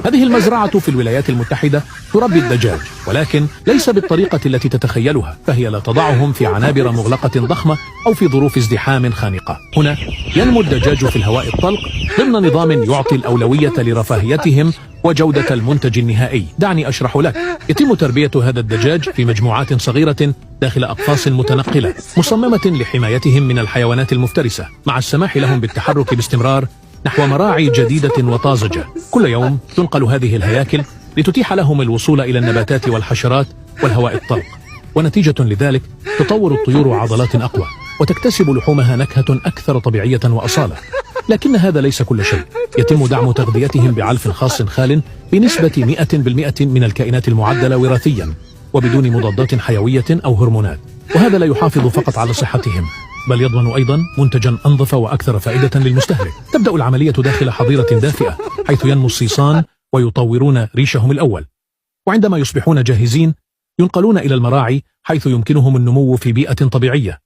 هذه المزرعة في الولايات المتحدة تربي الدجاج، ولكن ليس بالطريقة التي تتخيلها، فهي لا تضعهم في عنابر مغلقة ضخمة أو في ظروف ازدحام خانقة. هنا ينمو الدجاج في الهواء الطلق ضمن نظام يعطي الأولوية لرفاهيتهم وجودة المنتج النهائي. دعني أشرح لك. يتم تربية هذا الدجاج في مجموعات صغيرة داخل أقفاص متنقلة مصممة لحمايتهم من الحيوانات المفترسة، مع السماح لهم بالتحرك باستمرار نحو مراعي جديدة وطازجة. كل يوم تنقل هذه الهياكل لتتيح لهم الوصول إلى النباتات والحشرات والهواء الطلق، ونتيجة لذلك تطور الطيور عضلات أقوى وتكتسب لحومها نكهة أكثر طبيعية وأصالة. لكن هذا ليس كل شيء. يتم دعم تغذيتهم بعلف خاص خال بنسبة 100% من الكائنات المعدلة وراثيا وبدون مضادات حيوية أو هرمونات، وهذا لا يحافظ فقط على صحتهم بل يضمن أيضا منتجا أنظف وأكثر فائدة للمستهلك. تبدأ العملية داخل حظيرة دافئة حيث ينمو الصيصان ويطورون ريشهم الأول، وعندما يصبحون جاهزين ينقلون إلى المراعي حيث يمكنهم النمو في بيئة طبيعية